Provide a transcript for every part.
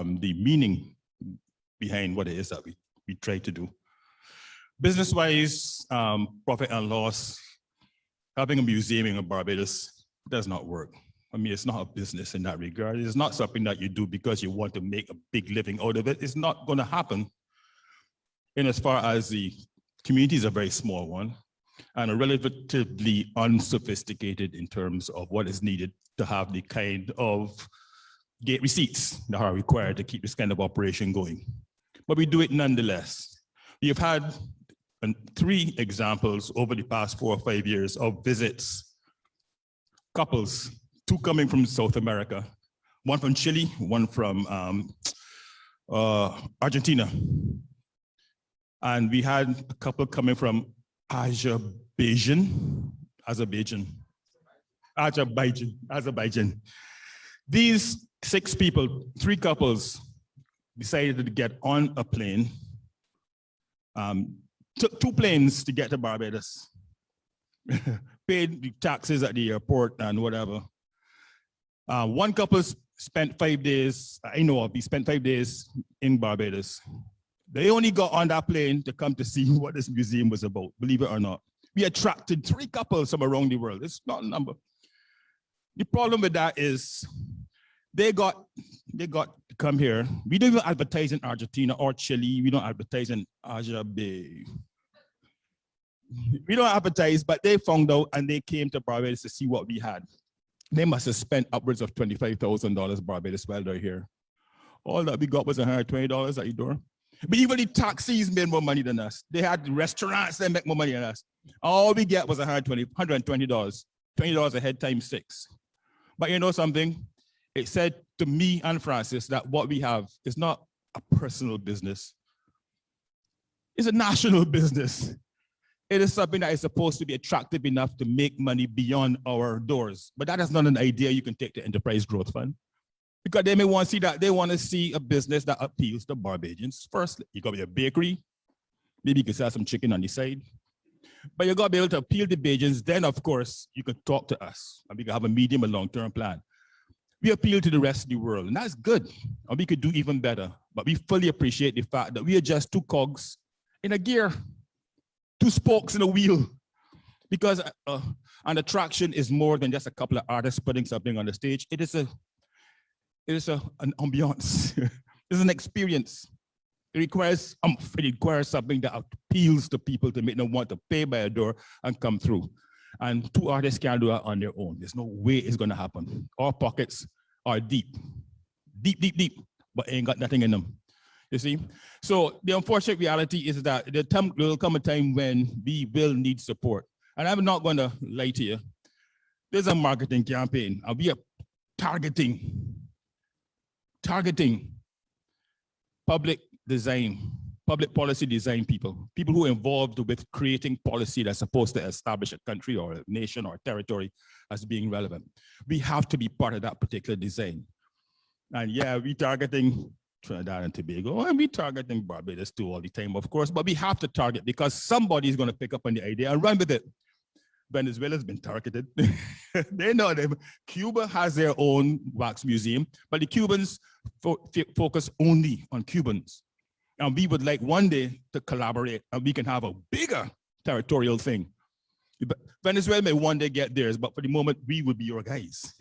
the meaning behind what it is that we try to do. Business-wise, profit and loss, having a museum in Barbados does not work. I mean, it's not a business in that regard. It's not something that you do because you want to make a big living out of it. It's not going to happen. And as far as the community is a very small one and a relatively unsophisticated in terms of what is needed to have the kind of gate receipts that are required to keep this kind of operation going. But we do it nonetheless. We have had 3 examples over the past 4 or 5 years of visits, couples, 2 coming from South America, 1 from Chile, 1 from Argentina. And we had a couple coming from Azerbaijan. These 6 people, 3 couples, decided to get on a plane, took 2 planes to get to Barbados, paid the taxes at the airport and whatever. 1 couple spent 5 days, I know of, he spent 5 days in Barbados. They only got on that plane to come to see what this museum was about, believe it or not. We attracted 3 couples from around the world. It's not a number. The problem with that is they got to come here. We don't even advertise in Argentina or Chile. We don't advertise in Azerbaijan. We don't advertise, but they found out and they came to Barbados to see what we had. They must have spent upwards of $25,000 Barbados while they're here. All that we got was $120 at the door. But even the taxis made more money than us. They had restaurants that make more money than us. All we get was $120, $20 a head times 6. But you know something? It said to me and Francis that what we have is not a personal business. It's a national business. It is something that is supposed to be attractive enough to make money beyond our doors. But that is not an idea you can take to Enterprise Growth Fund. Because they may want to see that, they want to see a business that appeals to Barbadians. First, you got to be a bakery. Maybe you can sell some chicken on the side. But you got to be able to appeal to Bajans. Then, of course, you can talk to us. And we can have a medium and long-term plan. We appeal to the rest of the world, and that's good. And we could do even better. But we fully appreciate the fact that we are just 2 cogs in a gear, 2 spokes in a wheel. Because an attraction is more than just a couple of artists putting something on the stage. It is an ambiance. It's an experience. It requires something that appeals to people to make them want to pay by a door and come through. And 2 artists can't do it on their own. There's no way it's going to happen. Our pockets are deep, but ain't got nothing in them. You see? So the unfortunate reality is that there will come a time when we will need support. And I'm not going to lie to you. There's a marketing campaign, and we are targeting public policy design people who are involved with creating policy that's supposed to establish a country or a nation or a territory as being relevant. We have to be part of that particular design. And yeah, we're targeting Trinidad and Tobago, and we're targeting Barbados too all the time, of course, but we have to target because somebody's going to pick up on the idea and run with it. Venezuela's been targeted. They know them. Cuba has their own wax museum, but the Cubans focus only on Cubans. And we would like one day to collaborate and we can have a bigger territorial thing. Venezuela may one day get theirs, but for the moment, we would be your guys.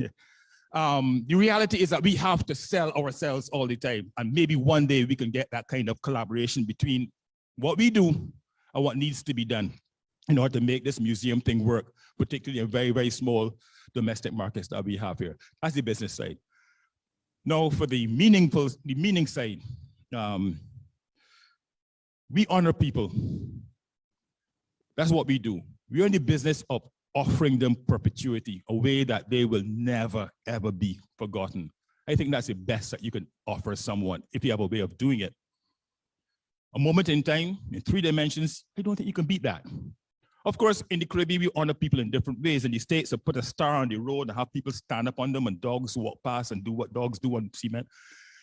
The reality is that we have to sell ourselves all the time. And maybe one day we can get that kind of collaboration between what we do and what needs to be done in order to make this museum thing work, particularly in very, very small domestic markets that we have here. That's the business side. Now for the meaning side, we honor people. That's what we do. We're in the business of offering them perpetuity, a way that they will never, ever be forgotten. I think that's the best that you can offer someone if you have a way of doing it. A moment in time, in 3 dimensions, I don't think you can beat that. Of course, in the Caribbean, we honor people in different ways. In the States, they put a star on the road and have people stand up on them and dogs walk past and do what dogs do on cement.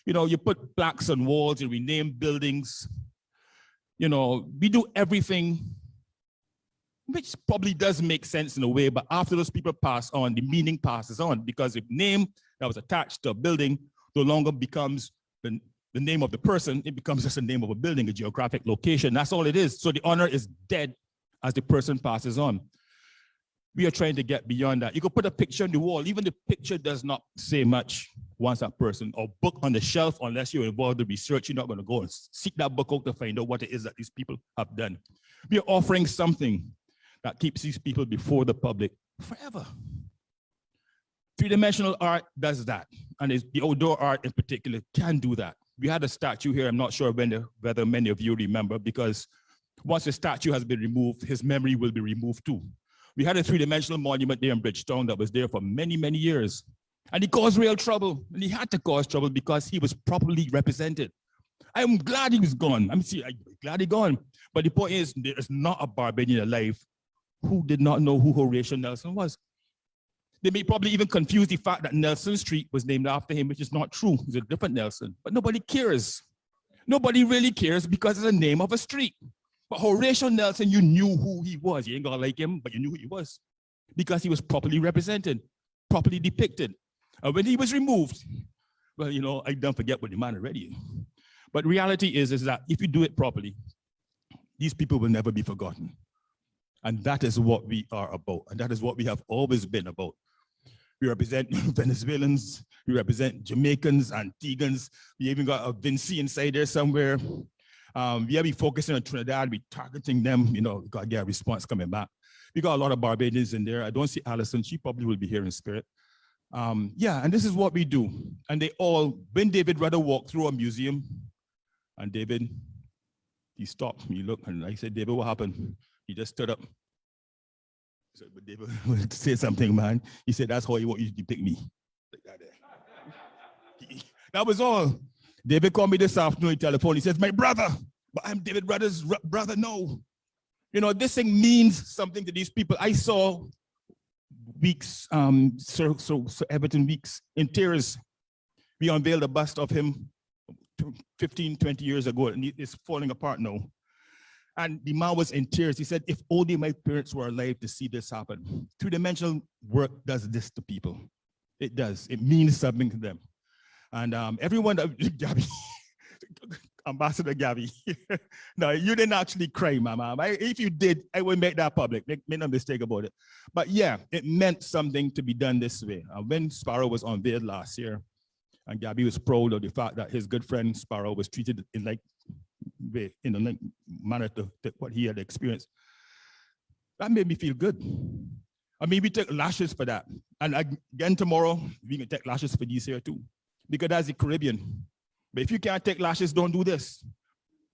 You know, you put plaques on walls, you rename buildings. You know, we do everything, which probably does make sense in a way, but after those people pass on, the meaning passes on because the name that was attached to a building no longer becomes the, the name of the person, it becomes just a name of a building, a geographic location. That's all it is. So the honor is dead as the person passes on. We are trying to get beyond that. You could put a picture on the wall. Even the picture does not say much once that person, or book on the shelf, unless you're involved in research, you're not going to go and seek that book out to find out what it is that these people have done. We are offering something that keeps these people before the public forever. Three-dimensional art does that, and the outdoor art in particular can do that. We had a statue here. I'm not sure whether many of you remember, because once the statue has been removed, his memory will be removed too. We had a three-dimensional monument there in Bridgetown that was there for many, many years. And he caused real trouble. And he had to cause trouble because he was properly represented. I'm glad he was gone. I'm glad he's gone. But the point is, there is not a Barbadian alive who did not know who Horatio Nelson was. They may probably even confuse the fact that Nelson Street was named after him, which is not true. It's a different Nelson. But nobody cares. Nobody really cares because it's the name of a street. But Horatio Nelson, you knew who he was. You ain't gonna like him, but you knew who he was because he was properly represented, properly depicted. And when he was removed, well, you know, I don't forget what the man already. But reality is that if you do it properly, these people will never be forgotten. And that is what we are about. And that is what we have always been about. We represent Venezuelans, we represent Jamaicans, Antiguans. We even got a Vinci inside there somewhere. We have been focusing on Trinidad, we targeting them, you know, we got to get a response coming back. We got a lot of Barbadians in there. I don't see Allison, she probably will be here in spirit. Yeah, and this is what we do. And they all, when David Rudder walked through a museum, and David, he stopped, he looked, and I said, David, what happened? He just stood up. I said, but David would say something, man. He said, that's how you want you to depict me. Like that. That was all. David called me this afternoon, he telephoned, he says, my brother, but I'm David Rudder's brother, no. You know, this thing means something to these people. I saw Weeks, Sir Everton Weeks in tears. We unveiled a bust of him 15, 20 years ago, and it's falling apart now. And the man was in tears. He said, if only my parents were alive to see this happen. Three-dimensional work does this to people. It does. It means something to them. And everyone that, Gabby, Ambassador Gabby, no, you didn't actually cry, Mama. If you did, I would make that public. Make no mistake about it. But yeah, it meant something to be done this way. When Sparrow was unveiled last year, and Gabby was proud of the fact that his good friend Sparrow was treated in like manner to what he had experienced. That made me feel good. I mean, we take lashes for that. And again, tomorrow, we can take lashes for these here too, because that's the Caribbean. But if you can't take lashes, don't do this.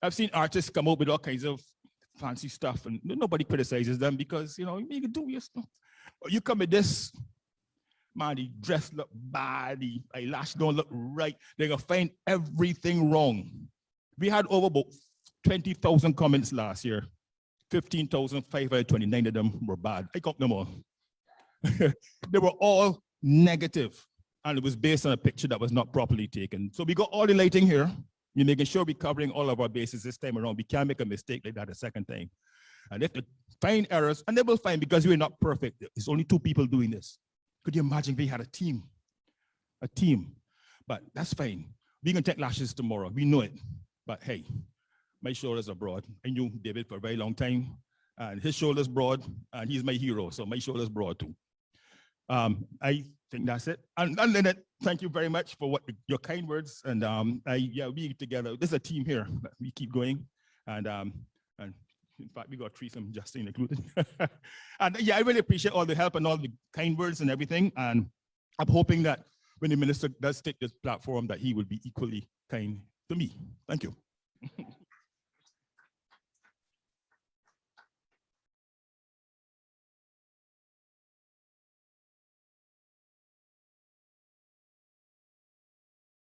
I've seen artists come up with all kinds of fancy stuff and nobody criticizes them because, you know, you can do your stuff. Or you come with this, man, the dress look bad, the eyelash don't look right. They're gonna find everything wrong. We had over about 20,000 comments last year. 15,529 of them were bad. I count them all. They were all negative, and it was based on a picture that was not properly taken. So we got all the lighting here. We're making sure we're covering all of our bases this time around. We can't make a mistake like that a second time. And if they find errors, and they will find because we're not perfect. It's only 2 people doing this. Could you imagine if we had a team? A team. But that's fine. We can take lashes tomorrow. We know it. But hey, my shoulders are broad. I knew David for a very long time, and his shoulders broad, and he's my hero, so my shoulders broad too. I think that's it. And Lynette, thank you very much for your kind words. And yeah, we together. There's a team here. We keep going, and in fact, we got threesome, Justin included. And yeah, I really appreciate all the help and all the kind words and everything. And I'm hoping that when the minister does take this platform, that he will be equally kind to me. Thank you.